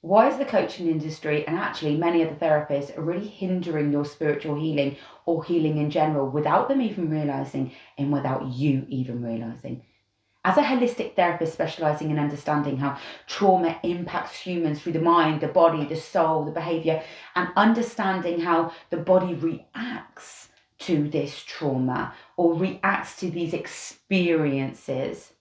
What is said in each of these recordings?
why is the coaching industry and actually many other therapists are really hindering your spiritual healing or healing in general without them even realizing and without you even realizing? As a holistic therapist specializing in understanding how trauma impacts humans through the mind, the body, the soul, the behavior, and understanding how the body reacts to this trauma or reacts to these experiences,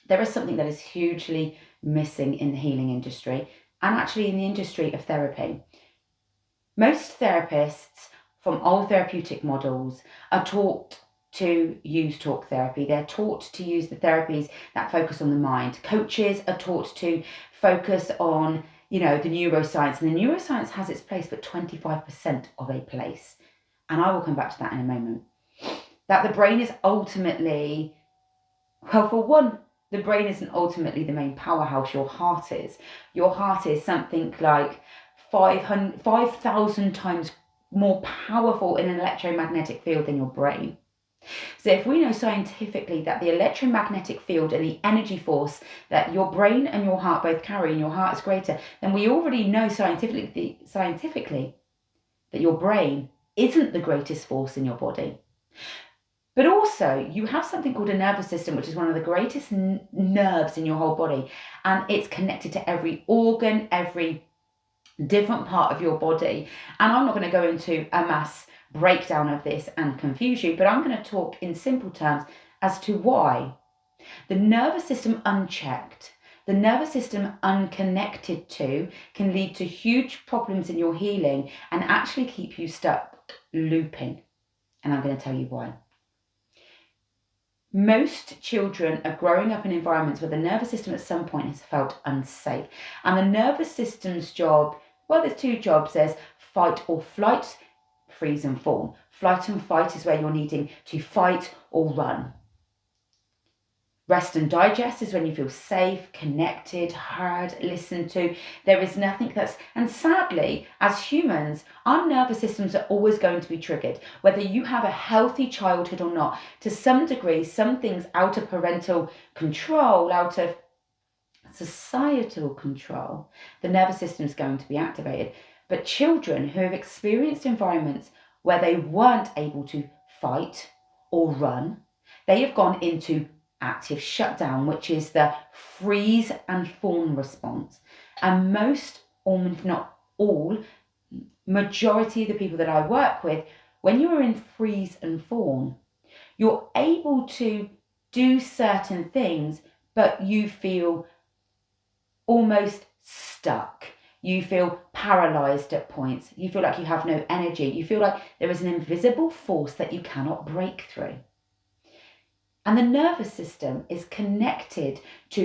there is something that is hugely missing in the healing industry and actually in the industry of therapy. Most therapists from old therapeutic models are taught to use talk therapy. They're taught to use the therapies that focus on the mind. Coaches are taught to focus on, the neuroscience. And the neuroscience has its place, but 25% of a place. And I will come back to that in a moment. That the brain is ultimately, well, for one, the brain isn't ultimately the main powerhouse. Your heart is. Your heart is something like 5,000 times more powerful in an electromagnetic field than your brain. So if we know scientifically that the electromagnetic field and the energy force that your brain and your heart both carry, and your heart is greater, then we already know scientifically that your brain isn't the greatest force in your body. But also, you have something called a nervous system, which is one of the greatest nerves in your whole body, and it's connected to every organ, every different part of your body. And I'm not going to go into a mass breakdown of this and confuse you, but I'm going to talk in simple terms as to why the nervous system unchecked, the nervous system unconnected to, can lead to huge problems in your healing and actually keep you stuck looping. And I'm going to tell you why. Most children are growing up in environments where the nervous system at some point has felt unsafe. And the nervous system's job, well, there's two jobs. There's fight or flight, freeze and fawn. Flight and fight is where you're needing to fight or run. Rest and digest is when you feel safe, connected, heard, listened to. There is nothing and sadly, as humans, our nervous systems are always going to be triggered. Whether you have a healthy childhood or not, to some degree, some things out of parental control, out of societal control, the nervous system is going to be activated. But children who have experienced environments where they weren't able to fight or run, they have gone into active shutdown, which is the freeze and fawn response. And most, or if not all, majority of the people that I work with, when you're in freeze and fawn, you're able to do certain things, but you feel almost stuck. You feel paralyzed at points. You feel like you have no energy. You feel like there is an invisible force that you cannot break through. And the nervous system is connected to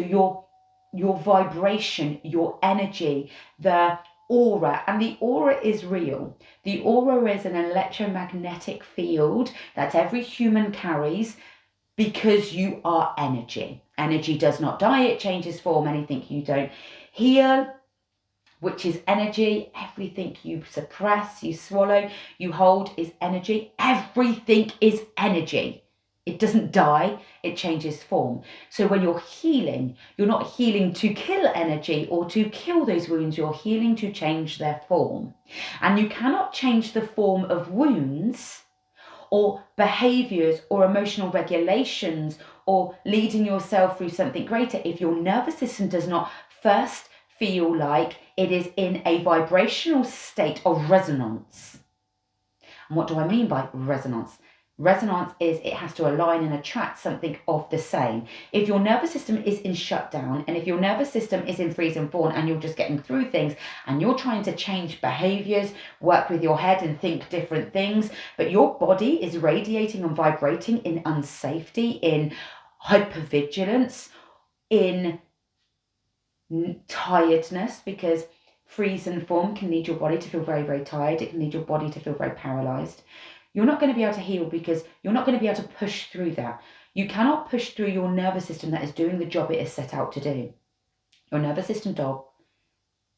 your vibration, your energy, the aura. And the aura is real. The aura is an electromagnetic field that every human carries because you are energy. Energy does not die, it changes form. Anything you don't heal, which is energy. Everything you suppress, you swallow, you hold is energy. Everything is energy. It doesn't die, it changes form. So when you're healing, you're not healing to kill energy or to kill those wounds, you're healing to change their form. And you cannot change the form of wounds or behaviors or emotional regulations or leading yourself through something greater if your nervous system does not first feel like it is in a vibrational state of resonance. And what do I mean by resonance? Resonance is it has to align and attract something of the same. If your nervous system is in shutdown and if your nervous system is in freeze and fawn and you're just getting through things and you're trying to change behaviors, work with your head and think different things, but your body is radiating and vibrating in unsafety, in hypervigilance, in tiredness, because freeze and fawn can lead your body to feel very, very tired. It can lead your body to feel very paralyzed. You're not going to be able to heal because you're not going to be able to push through that. You cannot push through your nervous system that is doing the job it is set out to do. Your nervous system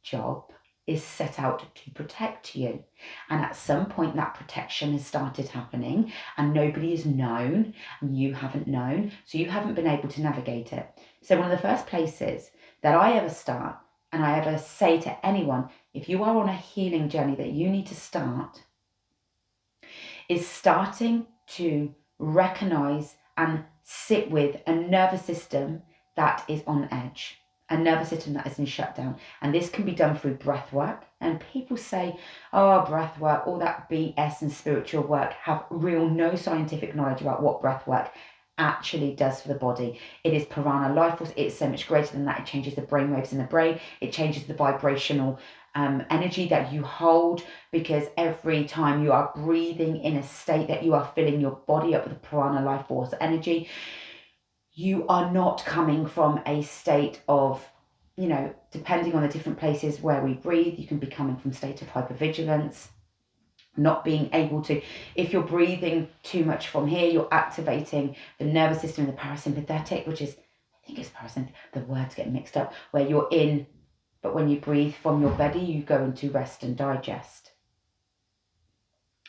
job is set out to protect you. And at some point that protection has started happening and nobody has known and you haven't known, so you haven't been able to navigate it. So one of the first places that I ever start and I ever say to anyone, if you are on a healing journey that you need to start, is starting to recognize and sit with a nervous system that is on edge, a nervous system that is in shutdown. And this can be done through breath work. And people say, oh, breath work, all that BS and spiritual work, have real no scientific knowledge about what breath work actually does for the body. It is prana life force. It's so much greater than that. It changes the brain waves in the brain. It changes the vibrational energy that you hold, because every time you are breathing in a state that you are filling your body up with the prana life force energy, you are not coming from a state of, depending on the different places where we breathe, you can be coming from a state of hypervigilance, not being able to, if you're breathing too much from here, you're activating the nervous system in the parasympathetic, which is, I think it's parasympathetic, the words get mixed up, where you're in, but when you breathe from your belly, you go into rest and digest.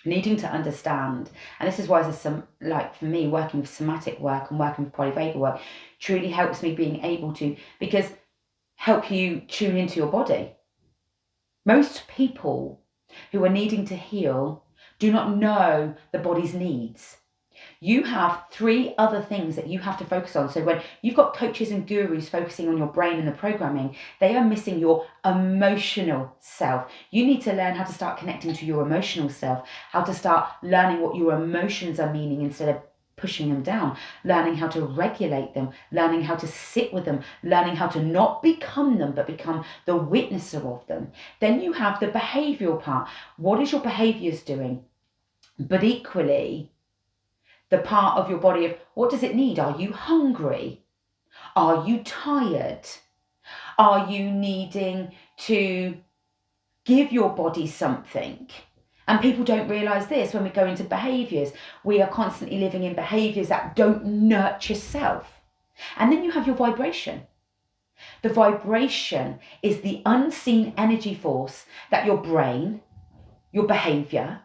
Needing to understand, and this is why for me, working with somatic work and working with polyvagal work truly helps me being able to, because help you tune into your body. Most people who are needing to heal do not know the body's needs. You have 3 other things that you have to focus on. So when you've got coaches and gurus focusing on your brain and the programming, they are missing your emotional self. You need to learn how to start connecting to your emotional self, how to start learning what your emotions are meaning instead of pushing them down, learning how to regulate them, learning how to sit with them, learning how to not become them, but become the witnesser of them. Then you have the behavioral part. What is your behaviors doing? But equally, the part of your body of what does it need? Are you hungry? Are you tired? Are you needing to give your body something? And people don't realize this when we go into behaviors. We are constantly living in behaviors that don't nurture self. And then you have your vibration. The vibration is the unseen energy force that your brain, your behavior,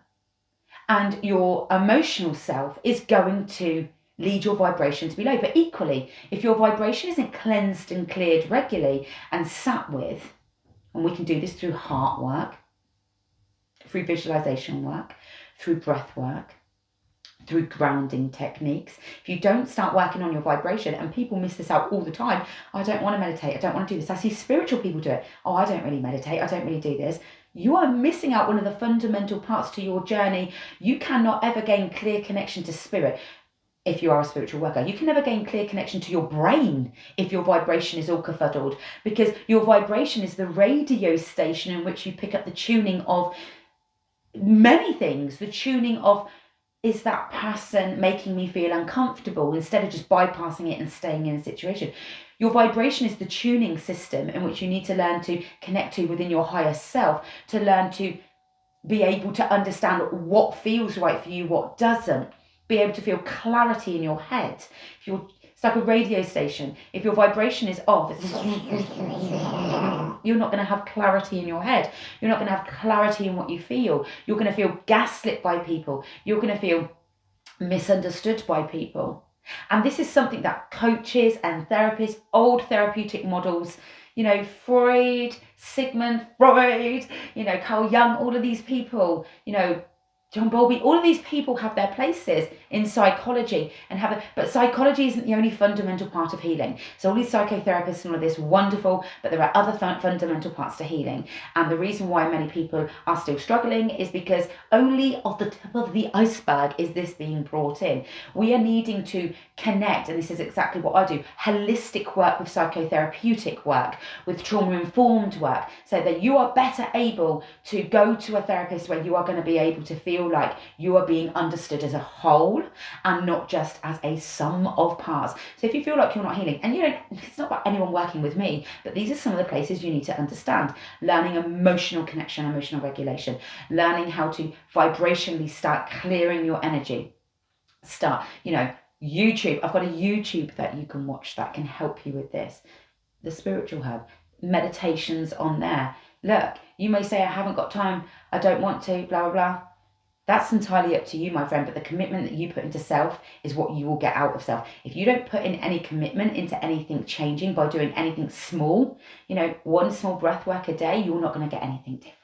and your emotional self is going to lead your vibration to be low. But equally, if your vibration isn't cleansed and cleared regularly and sat with, and we can do this through heart work, through visualization work, through breath work, through grounding techniques. If you don't start working on your vibration, and people miss this out all the time, I don't want to meditate, I don't want to do this. I see spiritual people do it. Oh, I don't really meditate, I don't really do this. You are missing out one of the fundamental parts to your journey. You cannot ever gain clear connection to spirit if you are a spiritual worker. You can never gain clear connection to your brain if your vibration is all kerfuddled, because your vibration is the radio station in which you pick up the tuning of many things. The tuning of, is that person making me feel uncomfortable, instead of just bypassing it and staying in a situation. Your vibration is the tuning system in which you need to learn to connect to within your higher self, to learn to be able to understand what feels right for you, what doesn't, be able to feel clarity in your head. It's like a radio station. If your vibration is off, you're not going to have clarity in your head. You're not going to have clarity in what you feel. You're going to feel gaslit by people. You're going to feel misunderstood by people. And this is something that coaches and therapists, old therapeutic models, Freud, Sigmund Freud, Carl Jung, all of these people, John Bowlby, all of these people have their places in psychology but psychology isn't the only fundamental part of healing. So all these psychotherapists and all of this, wonderful, but there are other fundamental parts to healing. And the reason why many people are still struggling is because only off the tip of the iceberg is this being brought in. We are needing to connect, and this is exactly what I do, holistic work with psychotherapeutic work, with trauma-informed work, so that you are better able to go to a therapist where you are going to be able to feel like you are being understood as a whole and not just as a sum of parts. So if you feel like you're not healing, and it's not about anyone working with me, but these are some of the places you need to understand. Learning emotional connection, emotional regulation, learning how to vibrationally start clearing your energy. YouTube. I've got a YouTube that you can watch that can help you with this. The Spiritual Hub, meditations on there. Look, you may say, I haven't got time, I don't want to, blah, blah, blah. That's entirely up to you, my friend. But the commitment that you put into self is what you will get out of self. If you don't put in any commitment into anything changing by doing anything small, one small breath work a day, you're not going to get anything different.